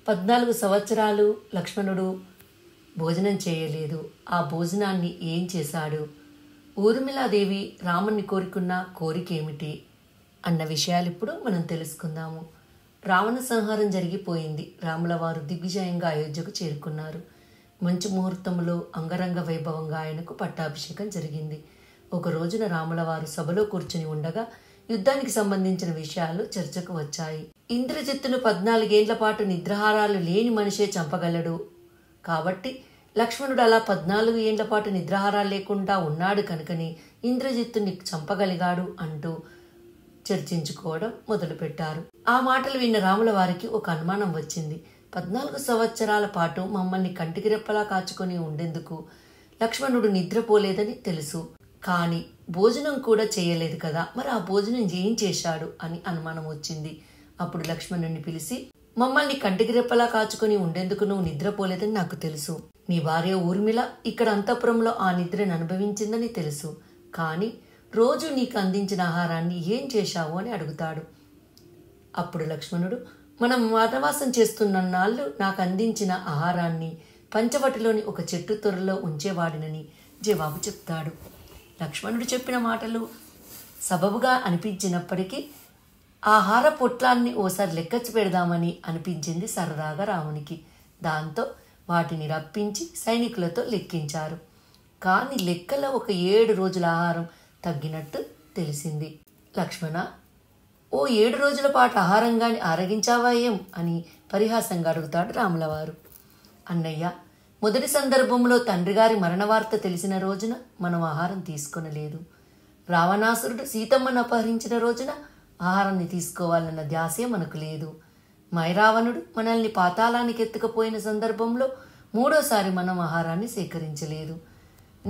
14 సంవత్సరాలు లక్ష్మణుడు భోజనం చేయలేదు. ఆ భోజనాన్ని ఏం చేశాడు? ఊర్మిళాదేవి రాముణ్ణి కోరుకున్న కోరిక ఏమిటి అన్న విషయాలు ఇప్పుడు మనం తెలుసుకుందాము. రావణ సంహారం జరిగిపోయింది. రాములవారు దిగ్విజయంగా అయోధ్యకు చేరుకున్నారు. మంచి ముహూర్తంలో అంగరంగ వైభవంగా ఆయనకు పట్టాభిషేకం జరిగింది. ఒక రోజున రాములవారు సభలో కూర్చుని ఉండగా యుద్ధానికి సంబంధించిన విషయాలు చర్చకు వచ్చాయి. ఇంద్రజిత్తును 14 ఏళ్ల పాటు నిద్రాహారాలు లేని మనిషే చంపగలడు కాబట్టి లక్ష్మణుడు అలా 14 ఏళ్ల పాటు నిద్రాహారాలు లేకుండా ఉన్నాడు కనుకని ఇంద్రజిత్తుని చంపగలిగాడు అంటూ చర్చించుకోవడం మొదలుపెట్టారు. ఆ మాటలు విన్న రాముల వారికి ఒక అనుమానం వచ్చింది. 14 సంవత్సరాల పాటు మమ్మల్ని కంటికి రెప్పలా కాచుకొని ఉండేందుకు లక్ష్మణుడు నిద్రపోలేదని తెలుసు. కానీ భోజనం కూడా చేయలేదు కదా, మరి ఆ భోజనం ఏం చేశాడు అని అనుమానం వచ్చింది. అప్పుడు లక్ష్మణుడిని పిలిచి, మమ్మల్ని కంటికి రెప్పలా కాచుకొని ఉండేందుకు నువ్వు నిద్రపోలేదని నాకు తెలుసు. నీ భార్య ఊర్మిళ ఇక్కడ అంతఃపురంలో ఆ నిద్రను అనుభవించిందని తెలుసు. కానీ రోజు నీకు అందించిన ఆహారాన్ని ఏం చేశావు అని అడుగుతాడు. అప్పుడు లక్ష్మణుడు, మనం వనవాసం చేస్తున్న నాళ్ళు నాకు అందించిన ఆహారాన్ని పంచవటిలోని ఒక చెట్టు తొర్రలో ఉంచేవాడినని జవాబు చెప్తాడు. లక్ష్మణుడు చెప్పిన మాటలు సబబుగా అనిపించినప్పటికీ ఆహార పొట్లాన్ని ఓసారి లెక్కచ్చి పెడదామని అనిపించింది సరదాగా రామునికి. దాంతో వాటిని రప్పించి సైనికులతో లెక్కించారు. కానీ లెక్కలో ఒక 7 రోజుల ఆహారం తగ్గినట్టు తెలిసింది. లక్ష్మణ, ఓ 7 రోజుల పాటు ఆహారంగాని ఆరగించావా ఏం అని పరిహాసంగా అడుగుతాడు రాములవారు. అన్నయ్య, మొదటి సందర్భంలో తండ్రిగారి మరణ వార్త తెలిసిన రోజున మనం ఆహారం తీసుకొనలేదు. రావణాసురుడు సీతమ్మను అపహరించిన రోజున ఆహారాన్ని తీసుకోవాలన్న ధ్యాసే మనకు లేదు. మైరావణుడు మనల్ని పాతాళానికి ఎత్తుకుపోయిన సందర్భంలో 3వసారి మనం ఆహారాన్ని సేకరించలేదు.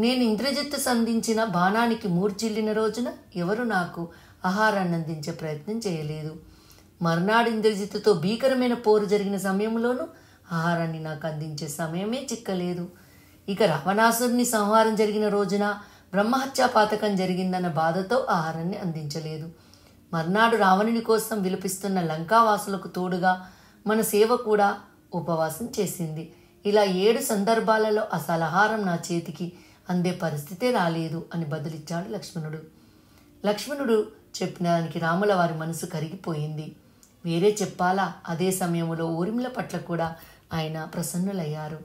నేను ఇంద్రజిత్తు సంధించిన బాణానికి మూర్చిల్లిన రోజున ఎవరు నాకు ఆహారాన్ని అందించే ప్రయత్నం చేయలేదు. మర్నాడు ఇంద్రజిత్తుతో భీకరమైన పోరు జరిగిన సమయంలోనూ ఆహారాన్ని నాకు అందించే సమయమే చిక్కలేదు. ఇక రావణాసురుని సంహారం జరిగిన రోజున బ్రహ్మహత్యా పాతకం జరిగిందన్న బాధతో ఆహారాన్ని అందించలేదు. మర్నాడు రావణుని కోసం విలపిస్తున్న లంకావాసులకు తోడుగా మన సేవ కూడా ఉపవాసం చేసింది. ఇలా 7 సందర్భాలలో అసలు ఆహారం నా చేతికి అందే పరిస్థితే రాలేదు అని బదులిచ్చాడు లక్ష్మణుడు. లక్ష్మణుడు చెప్పిన దానికి రాముల వారి మనసు కరిగిపోయింది. వేరే చెప్పాలా, అదే సమయంలో ఊర్మిళ పట్ల కూడా ఆయన ప్రసన్నులయ్యారు.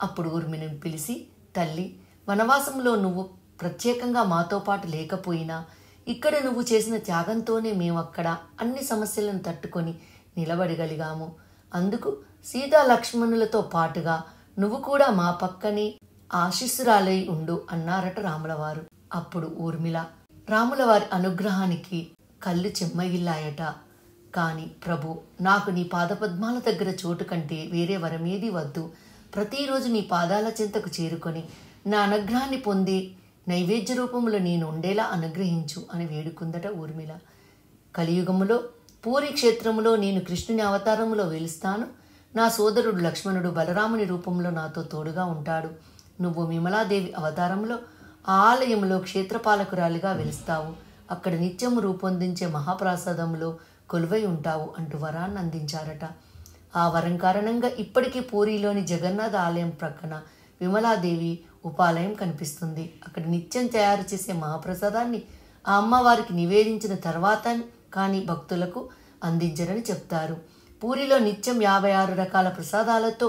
అప్పుడు ఊర్మిళను పిలిచి, తల్లి, వనవాసంలో నువ్వు ప్రత్యేకంగా మాతో పాటు లేకపోయినా ఇక్కడ నువ్వు చేసిన త్యాగంతోనే మేము అక్కడ అన్ని సమస్యలను తట్టుకొని నిలబడగలిగాము. అందుకు సీతా లక్ష్మణులతో పాటుగా నువ్వు కూడా మా పక్కనే ఆశీస్సురాలై ఉండు అన్నారట రాములవారు. అప్పుడు ఊర్మిళ రాములవారి అనుగ్రహానికి కళ్ళు చెమ్మగిల్లాయట. కాని ప్రభు, నాకు నీ పాదపద్మాల దగ్గర చోటు కంటే వేరే వరమేది వద్దు. ప్రతిరోజు నీ పాదాల చెంతకు చేరుకొని నా అనుగ్రహాన్ని పొంది నైవేద్య రూపంలో నేను ఉండేలా అనుగ్రహించు అని వేడుకుందట ఊర్మిళ. కలియుగములో పూరి క్షేత్రములో నేను కృష్ణుని అవతారములో వెలుస్తాను. నా సోదరుడు లక్ష్మణుడు బలరాముని రూపంలో నాతో తోడుగా ఉంటాడు. నువ్వు విమలాదేవి అవతారంలో ఆ ఆలయంలో క్షేత్రపాలకురాలిగా వెలుస్తావు. అక్కడ నిత్యము రూపొందించే మహాప్రసాదంలో కొలువై ఉంటావు అంటూ వరాన్ని అందించారట. ఆ వరం కారణంగా ఇప్పటికీ పూరిలోని జగన్నాథ ఆలయం ప్రక్కన విమలాదేవి ఉపాలయం కనిపిస్తుంది. అక్కడ నిత్యం తయారు చేసే మహాప్రసాదాన్ని ఆ అమ్మవారికి నివేదించిన తర్వాత కానీ భక్తులకు అందించరని చెప్తారు. పూరిలో నిత్యం 56 రకాల ప్రసాదాలతో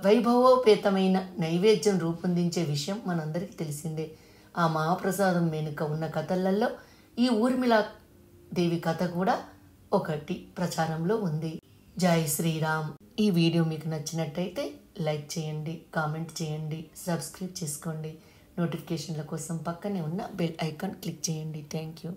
వైభవోపేతమైన నైవేద్యం రూపొందించే విషయం మనందరికీ తెలిసిందే. ఆ మహాప్రసాదం వెనుక ఉన్న కథలలో ఈ ఊర్మిళ దేవి కథ కూడా ఒకటి ప్రచారంలో ఉంది. జై శ్రీరామ్. ఈ వీడియో మీకు నచ్చినట్టయితే లైక్ చేయండి, కామెంట్ చేయండి, సబ్స్క్రైబ్ చేసుకోండి. నోటిఫికేషన్ల కోసం పక్కనే ఉన్న బెల్ ఐకాన్ క్లిక్ చేయండి. Thank you.